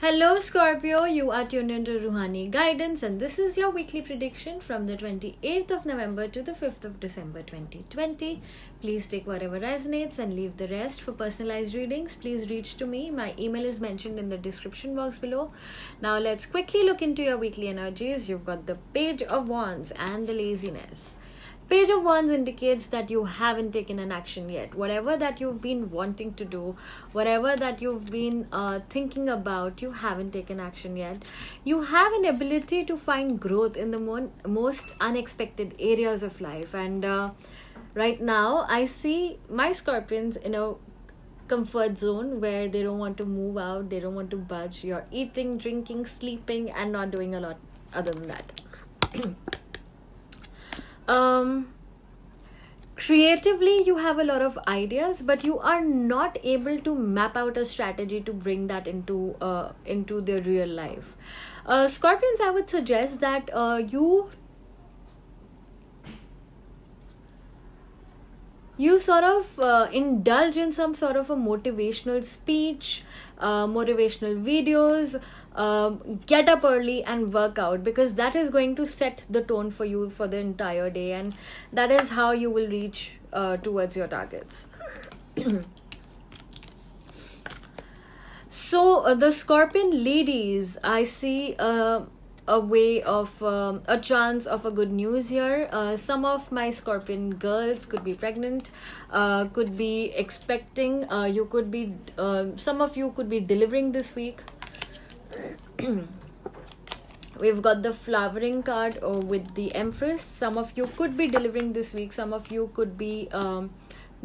Hello Scorpio, you are tuned into Ruhani Guidance, and this is your weekly prediction from the 28th of November to the 5th of December 2020. Please take whatever resonates and leave the rest. For personalized readings, please reach to me. My email is mentioned in the description box below. Now let's quickly look into your weekly energies. You've got the Page of Wands and the Laziness. Page of Wands indicates that you haven't taken an action yet. Whatever that you've been wanting to do, whatever that you've been thinking about, you haven't taken action yet. You have an ability to find growth in the most unexpected areas of life. And right now, I see my scorpions in a comfort zone where they don't want to move out, they don't want to budge. You're eating, drinking, sleeping, and not doing a lot other than that. Creatively you have a lot of ideas, but you are not able to map out a strategy to bring that into the real life. Scorpions, I would suggest that you sort of indulge in some sort of a motivational speech, motivational videos. Get up early and work out, because that is going to set the tone for you for the entire day, and that is how you will reach towards your targets. So the Scorpion ladies, I see a way of a chance of a good news here. Some of my Scorpion girls could be pregnant, could be expecting. You could be some of you could be delivering this week. We've got the flowering card with the Empress. Some of you could be delivering this week. Some of you could be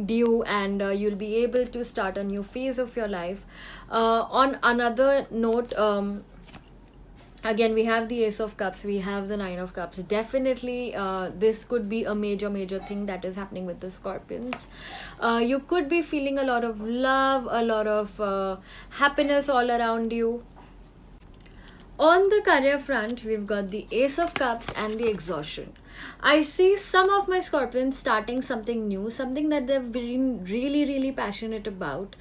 due, and you'll be able to start a new phase of your life. On another note, again, we have the Ace of Cups, we have the Nine of Cups. Definitely this could be a major thing that is happening with the Scorpions. You could be feeling a lot of love, a lot of happiness all around you. On the career front, we've got the Ace of Cups and the Exhaustion. I see some of my Scorpions starting something new, something that they've been really passionate about.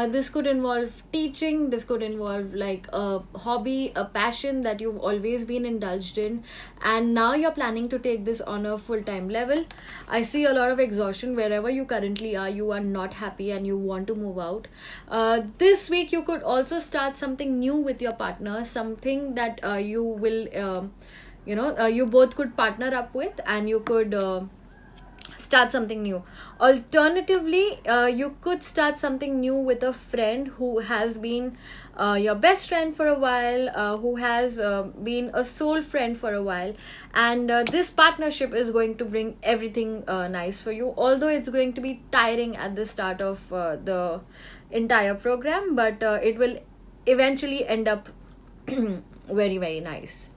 This could involve teaching, this could involve like a hobby, a passion that you've always been indulged in, and now you're planning to take this on a full-time level. I see a lot of exhaustion wherever you currently are. You are not happy and you want to move out. This week, you could also start something new with your partner, something that you will you both could partner up with, and you could start something new. Alternatively, you could start something new with a friend who has been your best friend for a while, who has been a soul friend for a while, and this partnership is going to bring everything nice for you, although it's going to be tiring at the start of the entire program, but it will eventually end up very nice.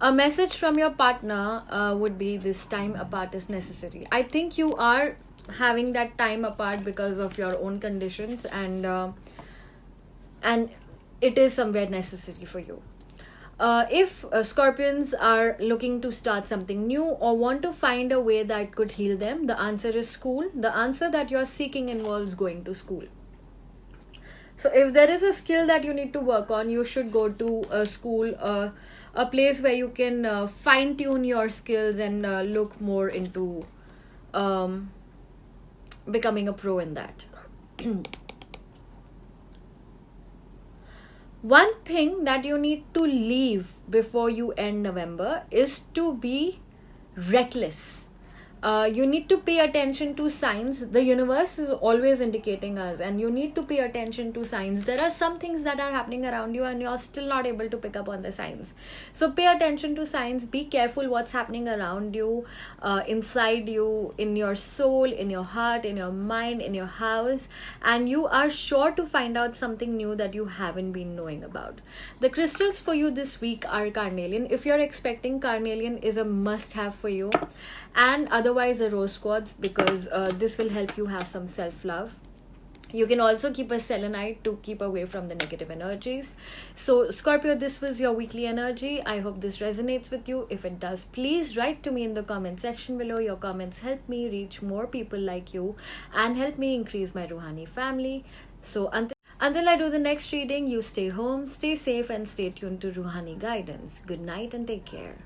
A message from your partner would be this time apart is necessary. I think you are having that time apart because of your own conditions, and it is somewhere necessary for you. If Scorpions are looking to start something new or want to find a way that could heal them, the answer is school. The answer that you're seeking involves going to school. So if there is a skill that you need to work on, you should go to a school, a place where you can fine tune your skills and look more into becoming a pro in that. One thing that you need to leave before you end November is to be reckless. You need to pay attention to signs. The universe is always indicating us, and you need to pay attention to signs. There are some things that are happening around you and you're still not able to pick up on the signs. So pay attention to signs. Be careful what's happening around you, inside you, in your soul, in your heart, in your mind, in your house, and you are sure to find out something new that you haven't been knowing about. The crystals for you this week are carnelian. If you're expecting, carnelian is a must-have for you, and otherwise a rose quartz, because this will help you have some self-love. You can also keep a selenite to keep away from the negative energies. So Scorpio, this was your weekly energy. I hope this resonates with you. If it does, please write to me in the comment section below. Your comments help me reach more people like you and help me increase my Ruhani family. So Until I do the next reading, you stay home, stay safe, and stay tuned to Ruhani Guidance. Good night and take care.